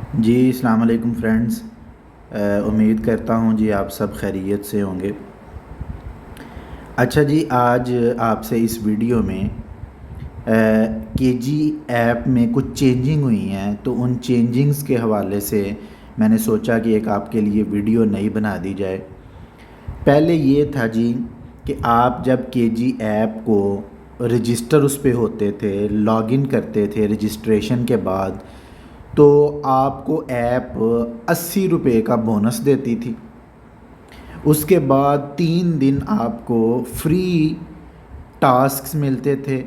جی السلام علیکم فرینڈز، امید کرتا ہوں جی آپ سب خیریت سے ہوں گے۔ اچھا جی، آج آپ سے اس ویڈیو میں کے جی ایپ میں کچھ چینجنگ ہوئی ہیں، تو ان چینجنگز کے حوالے سے میں نے سوچا کہ ایک آپ کے لیے ویڈیو نئی بنا دی جائے۔ پہلے یہ تھا جی کہ آپ جب کے جی ایپ کو رجسٹر اس پہ ہوتے تھے، لاگ ان کرتے تھے رجسٹریشن کے بعد، تو آپ کو ایپ 80 روپے کا بونس دیتی تھی۔ اس کے بعد 3 دن آپ کو فری ٹاسکس ملتے تھے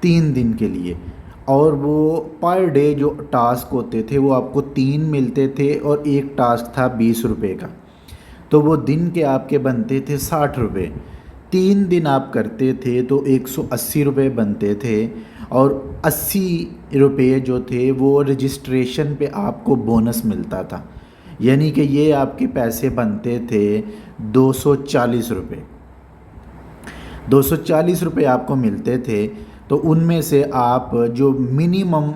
3 دن کے لیے، اور وہ پر ڈے جو ٹاسک ہوتے تھے وہ آپ کو 3 ملتے تھے، اور ایک ٹاسک تھا 20 روپے کا، تو وہ دن کے آپ کے بنتے تھے 60 روپے۔ 3 دن آپ کرتے تھے تو 180 روپے بنتے تھے، اور 80 روپے جو تھے وہ رجسٹریشن پہ آپ کو بونس ملتا تھا، یعنی کہ یہ آپ کے پیسے بنتے تھے 240 روپے۔ 240 روپے آپ کو ملتے تھے، تو ان میں سے آپ جو منیمم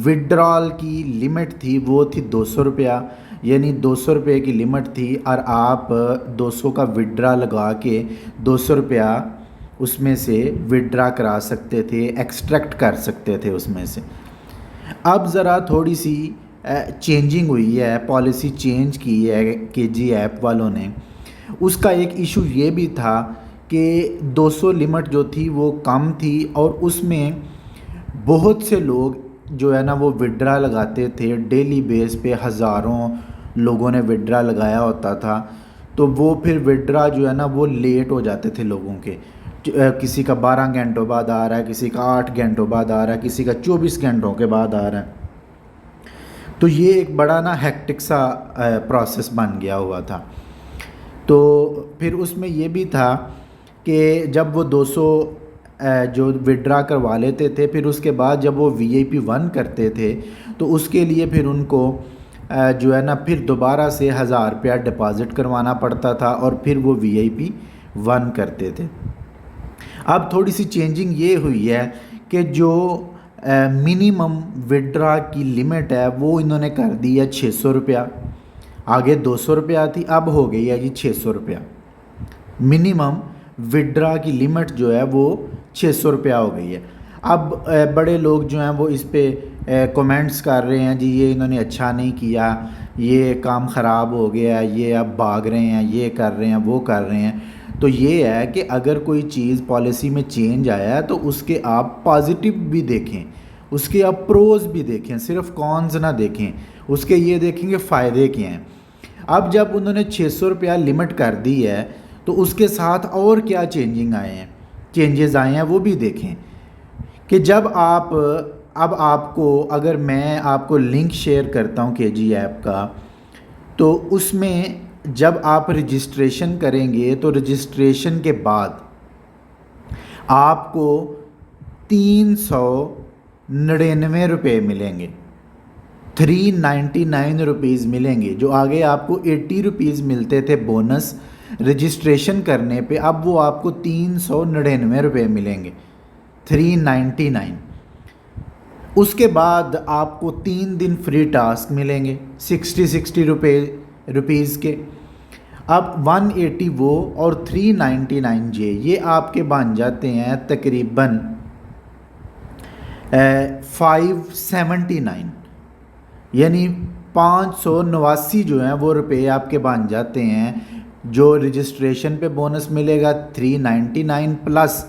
وڈرال کی لمٹ تھی وہ تھی 200 روپیہ، یعنی 200 روپے کی لمٹ تھی، اور آپ 200 کا وڈرا لگا کے 200 روپیہ اس میں سے وڈرا کرا سکتے تھے، ایکسٹریکٹ کر سکتے تھے اس میں سے۔ اب ذرا تھوڑی سی چینجنگ ہوئی ہے، پالیسی چینج کی ہے کے جی ایپ والوں نے۔ اس کا ایک ایشو یہ بھی تھا کہ 200 لمٹ جو تھی وہ کم تھی، اور اس میں بہت سے لوگ جو ہے نا وہ وڈرا لگاتے تھے ڈیلی بیس پہ، ہزاروں لوگوں نے وڈرا لگایا ہوتا تھا، تو وہ پھر وڈرا جو ہے نا وہ لیٹ ہو جاتے تھے لوگوں کے، کسی کا 12 گھنٹوں بعد آ رہا ہے، کسی کا 8 گھنٹوں بعد آ رہا ہے، کسی کا 24 گھنٹوں کے بعد آ رہا ہے۔ تو یہ ایک بڑا نا ہیکٹک سا پروسیس بن گیا ہوا تھا۔ تو پھر اس میں یہ بھی تھا کہ جب وہ 200 جو وڈرا کروا لیتے تھے، پھر اس کے بعد جب وہ VIP 1 کرتے تھے تو اس کے لیے پھر ان کو جو ہے نا پھر دوبارہ سے 1000 روپیہ ڈپازٹ کروانا پڑتا تھا، اور پھر وہ VIP 1 کرتے تھے۔ اب تھوڑی سی چینجنگ یہ ہوئی ہے کہ جو منیمم وڈرا کی لمٹ ہے وہ انہوں نے کر دی ہے 600 روپیہ، آگے 200 روپیہ تھی، اب ہو گئی ہے جی 600 روپیہ۔ منیمم وڈرا کی لمٹ جو ہے وہ 600 روپیہ ہو گئی ہے۔ اب بڑے لوگ جو ہیں وہ اس پہ کومنٹس کر رہے ہیں، جی یہ انہوں نے اچھا نہیں کیا، یہ کام خراب ہو گیا، یہ اب بھاگ رہے ہیں، یہ کر رہے ہیں، وہ کر رہے ہیں۔ تو یہ ہے کہ اگر کوئی چیز پالیسی میں چینج آیا ہے تو اس کے آپ پازیٹیو بھی دیکھیں، اس کے آپ پروز بھی دیکھیں، صرف کونز نہ دیکھیں، اس کے یہ دیکھیں کہ فائدے کیا ہیں۔ اب جب انہوں نے 600 روپیہ لمٹ کر دی ہے تو اس کے ساتھ اور کیا چینجز آئے ہیں وہ بھی دیکھیں، کہ جب اب آپ کو اگر میں آپ کو لنک شیئر کرتا ہوں کے جی ایپ کا، تو اس میں جب آپ رجسٹریشن کریں گے تو رجسٹریشن کے بعد آپ کو 399 روپے ملیں گے، 399 روپیز ملیں گے، جو آگے آپ کو 80 روپیز ملتے تھے بونس رجسٹریشن کرنے پہ، اب وہ آپ کو 399 روپے ملیں گے، 399۔ اس کے بعد آپ کو 3 دن فری ٹاسک ملیں گے 60 روپیز کے۔ اب 180 وہ اور 399 یہ آپ کے بن جاتے ہیں تقریباً 579، یعنی 589 جو ہیں وہ روپے آپ کے بن جاتے ہیں، جو رجسٹریشن پہ بونس ملے گا 399 پلس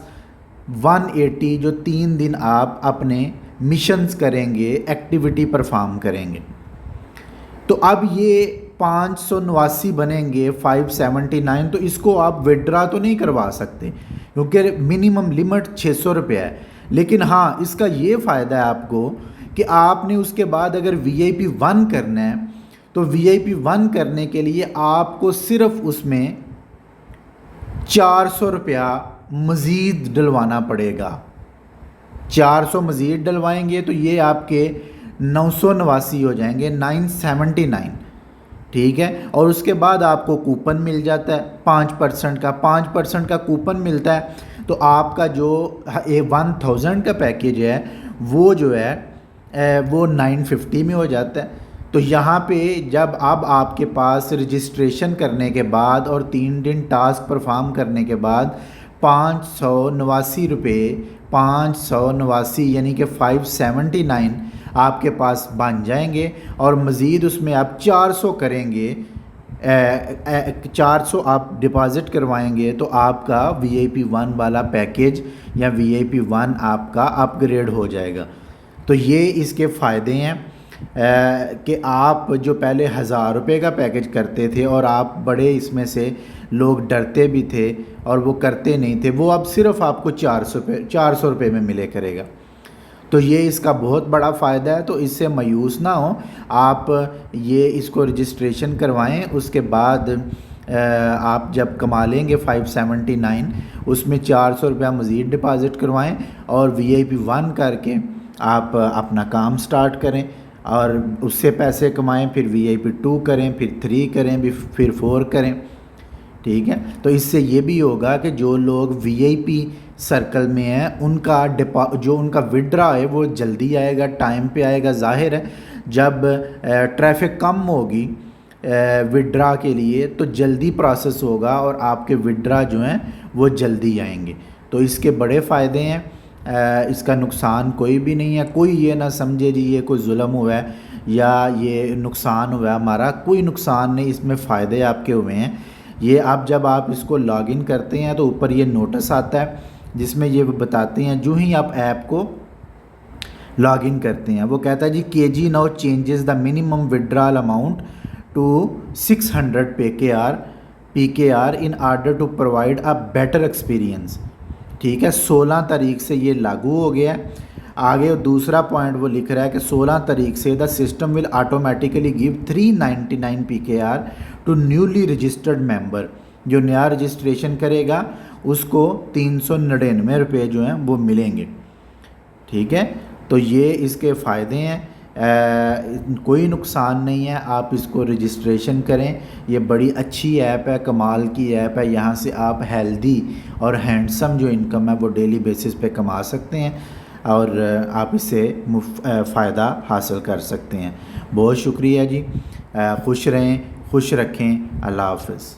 180 جو 3 دن آپ اپنے مشنز کریں گے، ایکٹیویٹی پرفارم کریں گے۔ تو اب یہ 589 بنیں گے 579، تو اس کو آپ وڈرا تو نہیں کروا سکتے کیونکہ منیمم لمٹ 600 روپے ہے، لیکن ہاں اس کا یہ فائدہ ہے آپ کو کہ آپ نے اس کے بعد اگر VIP 1 کرنا ہے تو VIP 1 کرنے کے لیے آپ کو صرف اس میں 400 روپیہ مزید ڈلوانا پڑے گا۔ 400 مزید ڈلوائیں گے تو یہ آپ کے 989 ہو جائیں گے، 979، ٹھیک ہے۔ اور اس کے بعد آپ کو کوپن مل جاتا ہے 5% کا کوپن ملتا ہے، تو آپ کا جو 1000 کا پیکیج ہے وہ جو ہے وہ 950 میں ہو جاتا ہے۔ تو یہاں پہ جب اب آپ کے پاس رجسٹریشن کرنے کے بعد اور 3 دن ٹاسک پرفارم کرنے کے بعد 589 روپے 589 یعنی کہ 579 آپ کے پاس بن جائیں گے، اور مزید اس میں آپ 400 کریں گے، 400 آپ ڈپازٹ کروائیں گے تو آپ کا VIP1 والا پیکیج یا VIP1 آپ کا اپ گریڈ ہو جائے گا۔ تو یہ اس کے فائدے ہیں کہ آپ جو پہلے 1000 روپے کا پیکیج کرتے تھے اور آپ بڑے اس میں سے لوگ ڈرتے بھی تھے اور وہ کرتے نہیں تھے، وہ اب صرف آپ کو 400 روپے میں ملے کرے گا۔ تو یہ اس کا بہت بڑا فائدہ ہے، تو اس سے مایوس نہ ہوں، آپ یہ اس کو رجسٹریشن کروائیں، اس کے بعد آپ جب کما لیں گے 579 اس میں 400 روپیہ مزید ڈپازٹ کروائیں اور VIP1 کر کے آپ اپنا کام سٹارٹ کریں اور اس سے پیسے کمائیں، پھر VIP2 کریں، پھر 3 کریں، پھر 4 کریں، ٹھیک ہے۔ تو اس سے یہ بھی ہوگا کہ جو لوگ VIP سرکل میں ہیں ان کا جو ان کا وڈرا ہے وہ جلدی آئے گا، ٹائم پہ آئے گا۔ ظاہر ہے جب ٹریفک کم ہوگی وڈرا کے لیے تو جلدی پروسیس ہوگا اور آپ کے وڈرا جو ہیں وہ جلدی آئیں گے۔ تو اس کے بڑے فائدے ہیں، اس کا نقصان کوئی بھی نہیں ہے۔ کوئی یہ نہ سمجھے جی یہ کوئی ظلم ہوا ہے یا یہ نقصان ہوا ہے، ہمارا کوئی نقصان نہیں، اس میں فائدے آپ کے ہوئے ہیں۔ یہ جب آپ اس کو لاگ ان کرتے ہیں تو اوپر یہ نوٹس آتا ہے جس میں یہ بتاتے ہیں، جو ہی آپ ایپ کو لاگ ان کرتے ہیں وہ کہتا ہے جی KG now changes the minimum withdrawal amount to 600 PKR in order to provide a better experience، ٹھیک ہے۔ 16 تاریخ سے یہ لاگو ہو گیا ہے۔ آگے دوسرا پوائنٹ وہ لکھ رہا ہے کہ 16 تاریخ سے the system will automatically give 399 PKR to newly registered member، جو نیا رجسٹریشن کرے گا اس کو 399 روپے جو ہیں وہ ملیں گے، ٹھیک ہے۔ تو یہ اس کے فائدے ہیں، کوئی نقصان نہیں ہے، آپ اس کو رجسٹریشن کریں۔ یہ بڑی اچھی ایپ ہے، کمال کی ایپ ہے، یہاں سے آپ ہیلدی اور ہینڈسم جو انکم ہے وہ ڈیلی بیسس پہ کما سکتے ہیں اور آپ اس سے فائدہ حاصل کر سکتے ہیں۔ بہت شکریہ جی، خوش رہیں، خوش رکھیں، اللہ حافظ۔